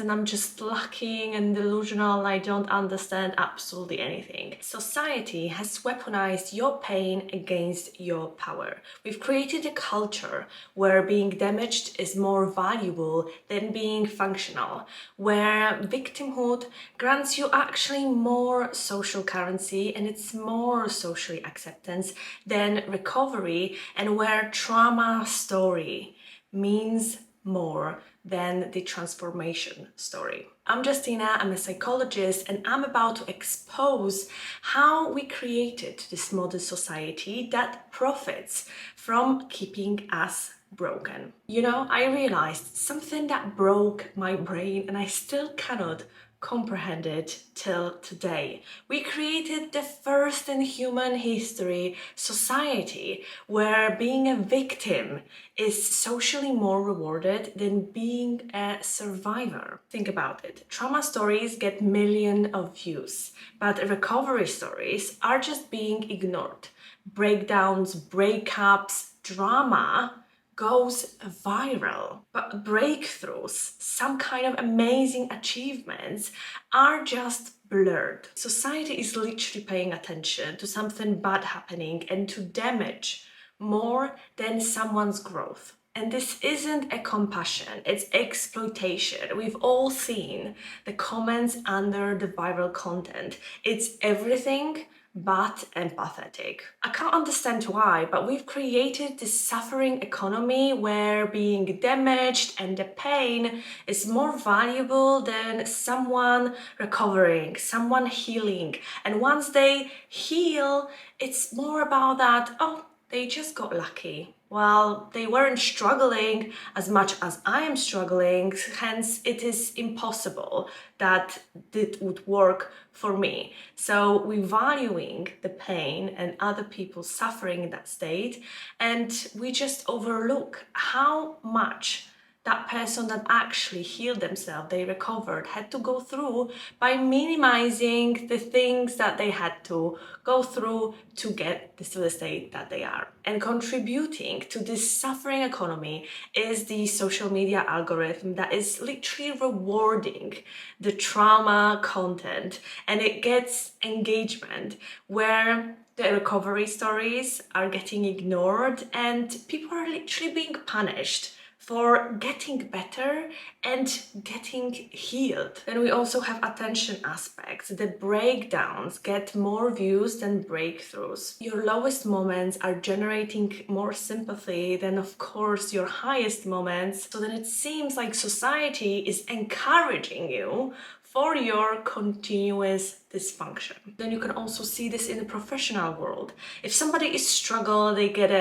then I'm just lacking and delusional and I don't understand absolutely anything. Society has weaponized your pain against your power. We've created a culture where being damaged is more valuable than being functional, where victimhood grants you actually more social currency and it's more socially acceptance than recovery, and where trauma story means more than the transformation story. I'm Justina, I'm a psychologist, and I'm about to expose how we created this modern society that profits from keeping us broken. You know, I realized something that broke my brain and I still cannot comprehend it till today. We created the first in human history society where being a victim is socially more rewarded than being a survivor. Think about it. Trauma stories get millions of views, but recovery stories are just being ignored. Breakdowns, breakups, drama goes viral. But breakthroughs, some kind of amazing achievements, are just blurred. Society is literally paying attention to something bad happening and to damage more than someone's growth. And this isn't a compassion, it's exploitation. We've all seen the comments under the viral content. It's everything but empathetic. I can't understand why, but we've created this suffering economy where being damaged and the pain is more valuable than someone recovering, someone healing. And once they heal, it's more about that, oh, they just got lucky. Well, they weren't struggling as much as I am struggling, hence it is impossible that it would work for me. So we're valuing the pain and other people suffering in that state, and we just overlook how much that person that actually healed themselves, they recovered, had to go through by minimizing the things that they had to go through to get to the state that they are. And contributing to this suffering economy is the social media algorithm that is literally rewarding the trauma content, and it gets engagement where the recovery stories are getting ignored and people are literally being punished for getting better and getting healed. Then we also have attention aspects. The breakdowns get more views than breakthroughs. Your lowest moments are generating more sympathy than, of course, your highest moments. So then it seems like society is encouraging you for your continuous dysfunction. Then you can also see this in the professional world. If somebody is struggling, they get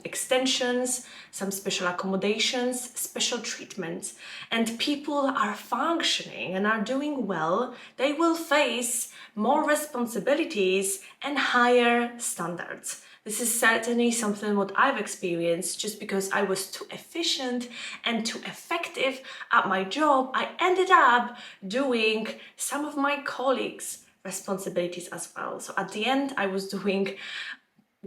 extensions, some special accommodations, special treatments, and people are functioning and are doing well, they will face more responsibilities and higher standards. This is certainly something what I've experienced. Just because I was too efficient and too effective at my job, I ended up doing some of my colleagues' responsibilities as well. So at the end, I was doing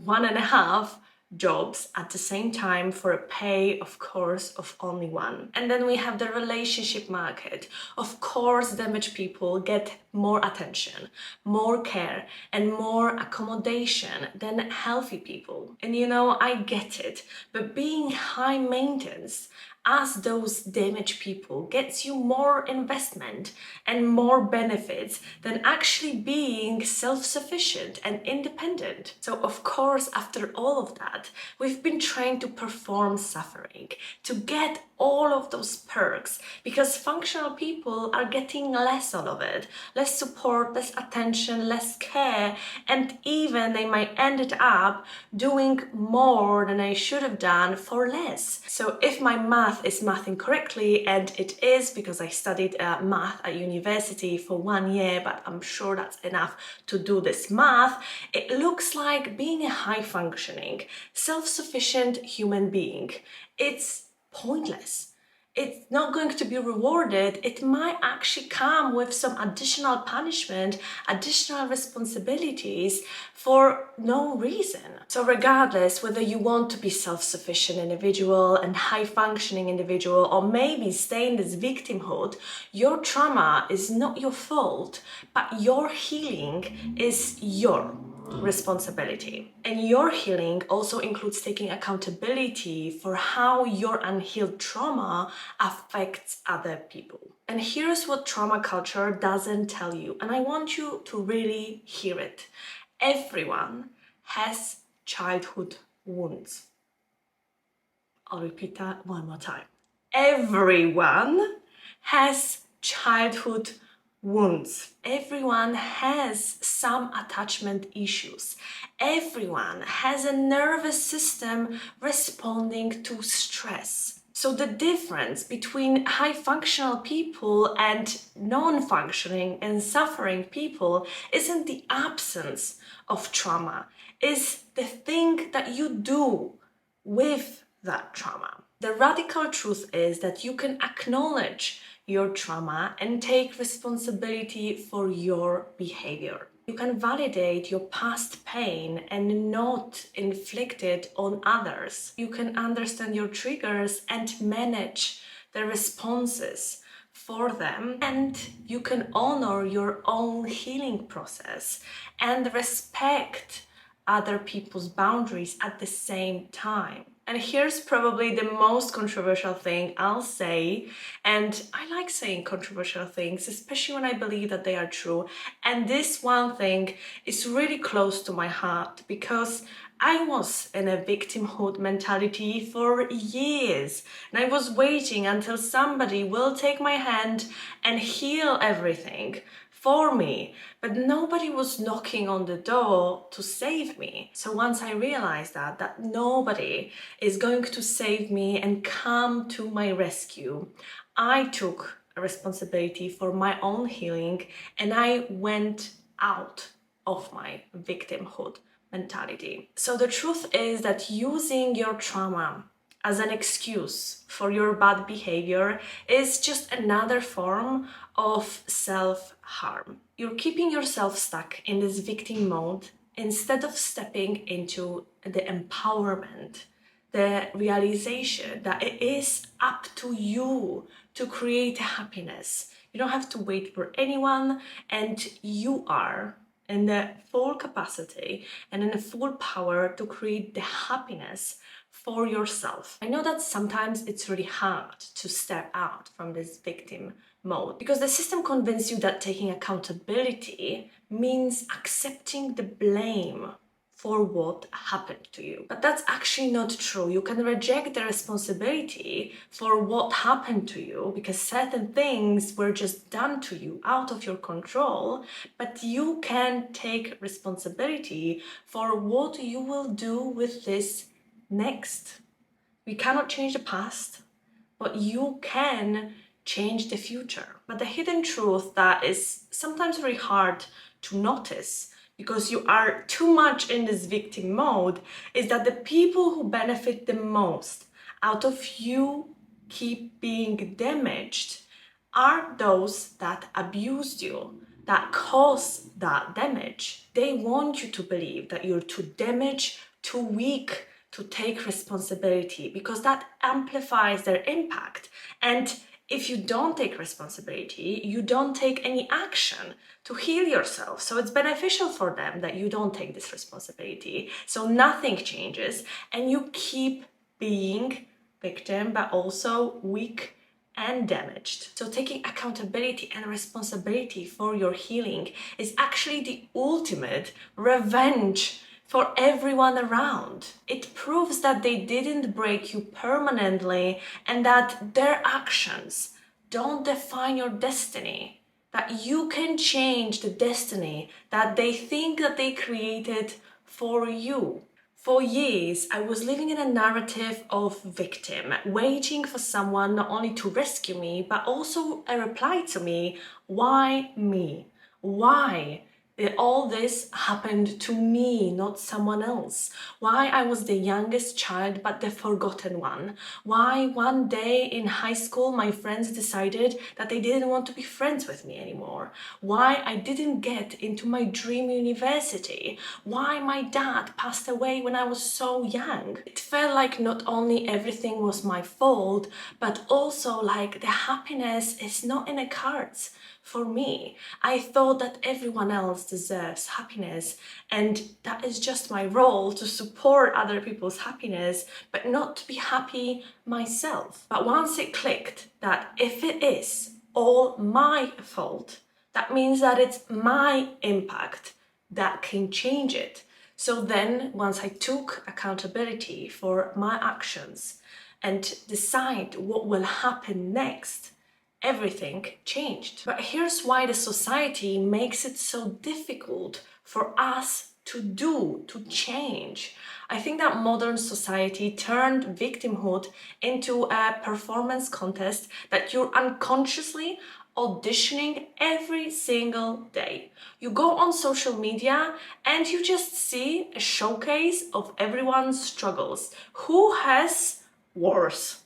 1.5 jobs at the same time for a pay, of course, of only one. And then we have the relationship market. Of course, damaged people get more attention, more care, and more accommodation than healthy people. And you know, I get it, but being high maintenance as those damaged people gets you more investment and more benefits than actually being self-sufficient and independent. So of course, after all of that, we've been trying to perform suffering to get all of those perks, because functional people are getting less out of it, less support, less attention, less care, and even they might end up doing more than I should have done for less. So if my math is mathing correctly, and it is because I studied math at university for 1 year, but I'm sure that's enough to do this math, it looks like being a high functioning, self-sufficient human being, it's pointless. it's not going to be rewarded. It might actually come with some additional punishment, additional responsibilities for no reason. So regardless whether you want to be self-sufficient individual and high-functioning individual, or maybe stay in this victimhood, your trauma is not your fault, but your healing is your responsibility. And your healing also includes taking accountability for how your unhealed trauma affects other people. And here's what trauma culture doesn't tell you, and I want you to really hear it. Everyone has childhood wounds. I'll repeat that one more time. Everyone has childhood wounds. Everyone has some attachment issues. Everyone has a nervous system responding to stress. So the difference between high functional people and non-functioning and suffering people isn't the absence of trauma, is the thing that you do with that trauma. The radical truth is that you can acknowledge your trauma and take responsibility for your behavior. You can validate your past pain and not inflict it on others. You can understand your triggers and manage the responses for them, and you can honor your own healing process and respect other people's boundaries at the same time. And here's probably the most controversial thing I'll say, and I like saying controversial things, especially when I believe that they are true. And this one thing is really close to my heart because I was in a victimhood mentality for years, and I was waiting until somebody will take my hand and heal everything for me, but nobody was knocking on the door to save me. So once I realized that nobody is going to save me and come to my rescue, I took a responsibility for my own healing and I went out of my victimhood mentality. So the truth is that using your trauma as an excuse for your bad behavior is just another form of self-harm. You're keeping yourself stuck in this victim mode instead of stepping into the empowerment, the realization that it is up to you to create happiness. You don't have to wait for anyone, and you are in the full capacity and in the full power to create the happiness for yourself. I know that sometimes it's really hard to step out from this victim mode because the system convinced you that taking accountability means accepting the blame for what happened to you. But that's actually not true. You can reject the responsibility for what happened to you because certain things were just done to you out of your control, but you can take responsibility for what you will do with this next. We cannot change the past, but you can change the future. But the hidden truth that is sometimes very hard to notice because you are too much in this victim mode is that the people who benefit the most out of you keep being damaged are those that abused you, that caused that damage. They want you to believe that you're too damaged, too weak to take responsibility because that amplifies their impact. And if you don't take responsibility, you don't take any action to heal yourself. So it's beneficial for them that you don't take this responsibility. So nothing changes and you keep being victim, but also weak and damaged. So taking accountability and responsibility for your healing is actually the ultimate revenge for everyone around. It proves that they didn't break you permanently and that their actions don't define your destiny, that you can change the destiny that they think that they created for you. For years, I was living in a narrative of victim, waiting for someone not only to rescue me, but also a reply to me. Why me? Why All this happened to me, not someone else. Why I was the youngest child but the forgotten one. Why one day in high school my friends decided that they didn't want to be friends with me anymore. Why I didn't get into my dream university. Why my dad passed away when I was so young. It felt like not only everything was my fault, but also like the happiness is not in the cards for me. I thought that everyone else deserves happiness, and that is just my role to support other people's happiness, but not to be happy myself. But once it clicked that if it is all my fault, that means that it's my impact that can change it. So then, once I took accountability for my actions and decide what will happen next, everything changed. But here's why the society makes it so difficult for us to change. I think that modern society turned victimhood into a performance contest that you're unconsciously auditioning every single day. You go on social media and you just see a showcase of everyone's struggles. Who has worse?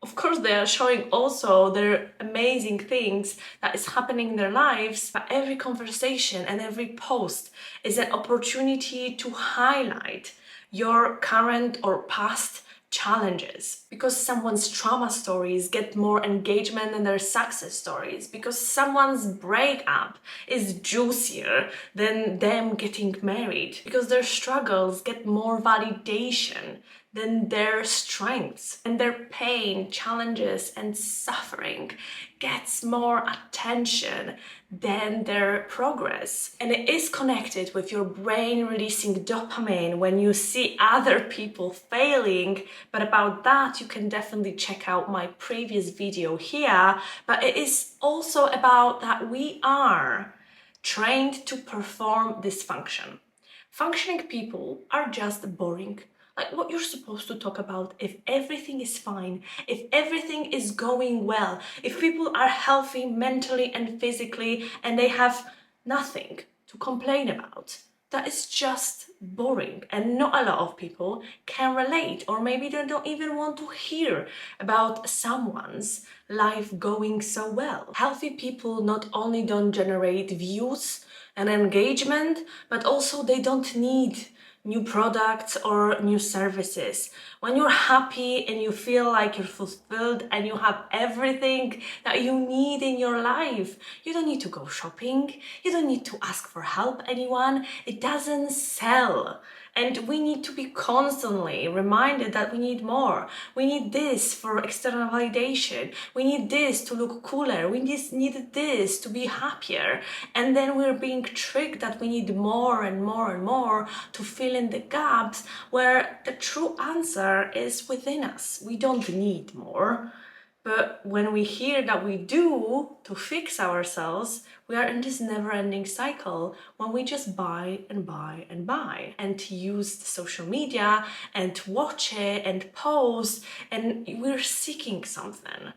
Of course, they are showing also their amazing things that is happening in their lives, but every conversation and every post is an opportunity to highlight your current or past challenges, because someone's trauma stories get more engagement than their success stories, because someone's breakup is juicier than them getting married, because their struggles get more validation than their strengths, and their pain, challenges, and suffering gets more attention than their progress. And it is connected with your brain releasing dopamine when you see other people failing. But about that, you can definitely check out my previous video here. But it is also about that we are trained to perform dysfunction. Functioning people are just boring. Like, what you're supposed to talk about if everything is fine, if everything is going well, if people are healthy mentally and physically and they have nothing to complain about. That is just boring, and not a lot of people can relate, or maybe they don't even want to hear about someone's life going so well. Healthy people not only don't generate views and engagement, but also they don't need new products or new services. When you're happy and you feel like you're fulfilled and you have everything that you need in your life, you don't need to go shopping, you don't need to ask for help anyone. It doesn't sell. And we need to be constantly reminded that we need more. We need this for external validation. We need this to look cooler. We just need this to be happier. And then we're being tricked that we need more and more and more to fill in the gaps, where the true answer is within us. We don't need more. But when we hear that we do to fix ourselves, we are in this never-ending cycle when we just buy and buy and buy, and to use social media and to watch it and post, and we're seeking something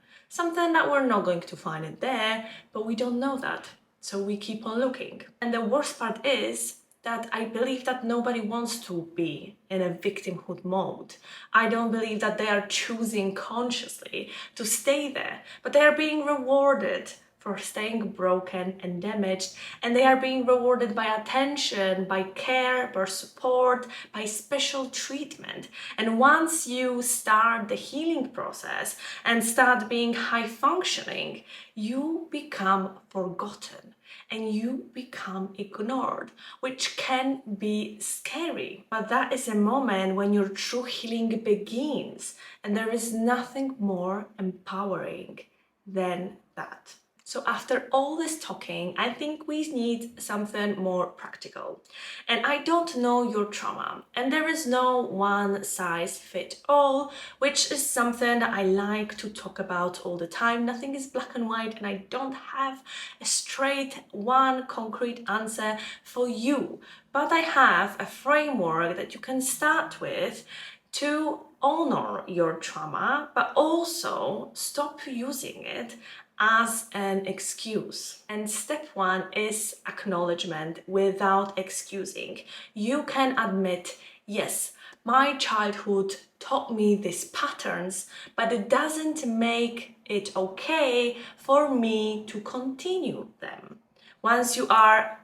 that we're not going to find it there, but we don't know that. So we keep on looking. And the worst part is that I believe that nobody wants to be in a victimhood mode. I don't believe that they are choosing consciously to stay there, but they are being rewarded for staying broken and damaged, and they are being rewarded by attention, by care, by support, by special treatment. And once you start the healing process and start being high functioning, you become forgotten and you become ignored, which can be scary. But that is a moment when your true healing begins, and there is nothing more empowering than that. So after all this talking, I think we need something more practical. And I don't know your trauma, and there is no one size fit all, which is something that I like to talk about all the time. Nothing is black and white, and I don't have a straight one concrete answer for you. But I have a framework that you can start with to honor your trauma, but also stop using it as an excuse. And step one is acknowledgement without excusing. You can admit, yes, my childhood taught me these patterns, but it doesn't make it okay for me to continue them. Once you are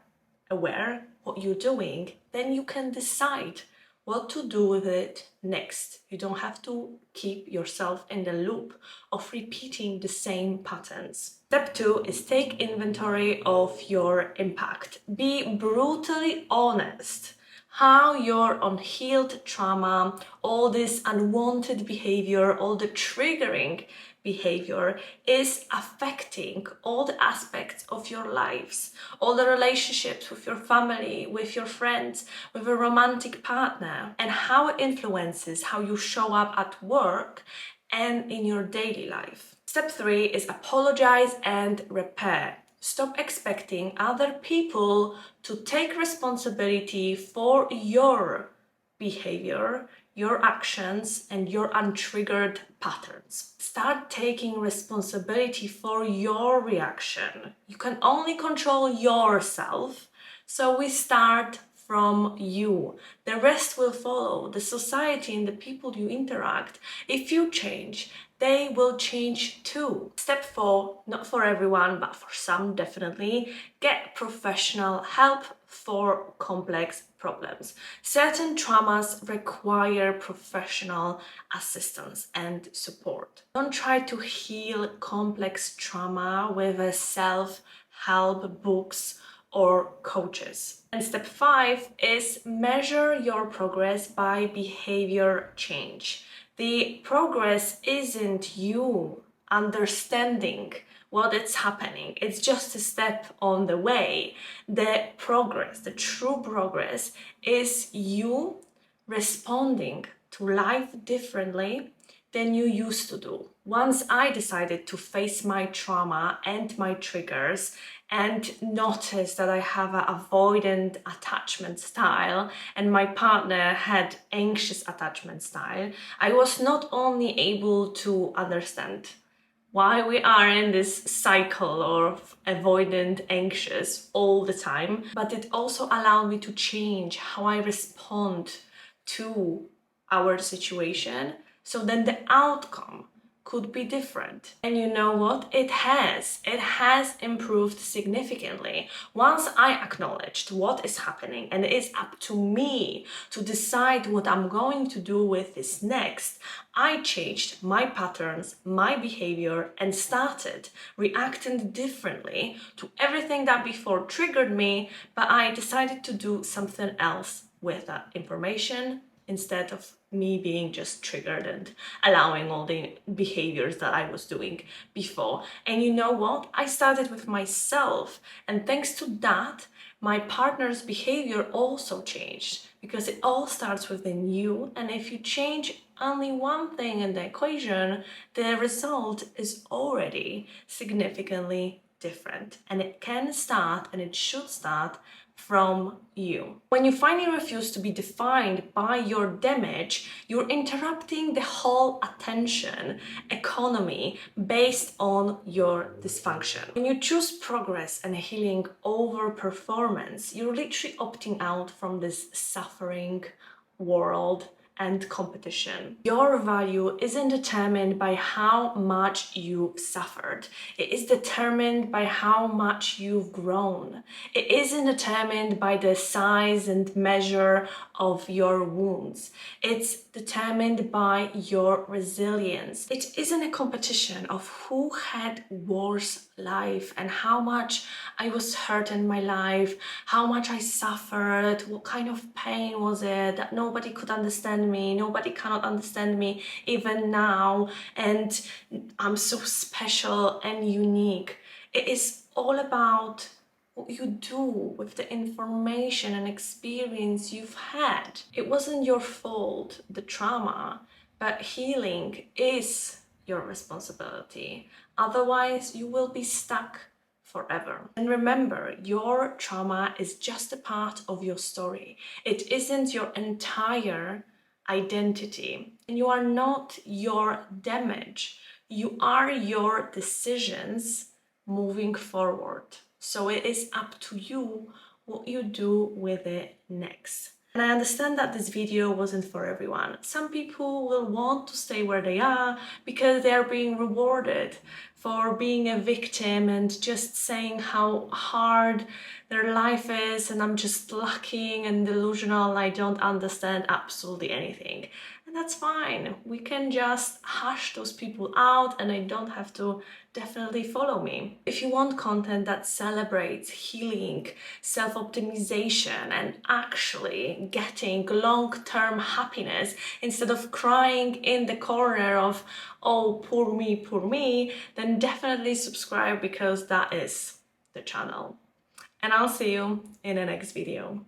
aware what you're doing, then you can decide what to do with it next. You don't have to keep yourself in the loop of repeating the same patterns. Step two is take inventory of your impact. Be brutally honest how your unhealed trauma, all this unwanted behavior, all the triggering behavior is affecting all the aspects of your lives, all the relationships with your family, with your friends, with a romantic partner, and how it influences how you show up at work and in your daily life. Step three is apologize and repair. Stop expecting other people to take responsibility for your behavior, your actions, and your untriggered patterns. Start taking responsibility for your reaction. You can only control yourself, so we start from you. The rest will follow. The society and the people you interact, if you change, they will change too. Step four, not for everyone, but for some definitely, get professional help for complex problems. Certain traumas require professional assistance and support. Don't try to heal complex trauma with a self-help books or coaches. And step five is measure your progress by behavior change. The progress isn't you understanding what is happening. It's just a step on the way. The progress, the true progress, is you responding to life differently than you used to do. Once I decided to face my trauma and my triggers and notice that I have an avoidant attachment style and my partner had anxious attachment style, I was not only able to understand why we are in this cycle of avoidant anxious all the time, but it also allowed me to change how I respond to our situation, so then the outcome could be different. And you know what? It has improved significantly. Once I acknowledged what is happening and it is up to me to decide what I'm going to do with this next, I changed my patterns, my behavior, and started reacting differently to everything that before triggered me, but I decided to do something else with that information instead of me being just triggered and allowing all the behaviors that I was doing before. And you know what? I started with myself, and thanks to that, my partner's behavior also changed, because it all starts within you. And if you change only one thing in the equation, the result is already significantly different. And it can start, and it should start, from you. When you finally refuse to be defined by your damage, you're interrupting the whole attention economy based on your dysfunction. When you choose progress and healing over performance, you're literally opting out from this suffering world and competition. Your value isn't determined by how much you've suffered. It is determined by how much you've grown. It isn't determined by the size and measure of your wounds. It's determined by your resilience. It isn't a competition of who had worse life and how much I was hurt in my life, how much I suffered, what kind of pain was it, that nobody could understand me, nobody cannot understand me even now, and I'm so special and unique. It is all about what you do with the information and experience you've had. It wasn't your fault, the trauma, but healing is your responsibility. Otherwise, you will be stuck forever. And remember, your trauma is just a part of your story. It isn't your entire identity. And you are not your damage. You are your decisions moving forward. So it is up to you what you do with it next. And I understand that this video wasn't for everyone. Some people will want to stay where they are because they are being rewarded for being a victim and just saying how hard their life is, and I'm just lacking and delusional, I don't understand absolutely anything. And that's fine. We can just hush those people out and they don't have to definitely follow me. If you want content that celebrates healing, self-optimization, and actually getting long-term happiness instead of crying in the corner of, oh, poor me, then definitely subscribe, because that is the channel. And I'll see you in the next video.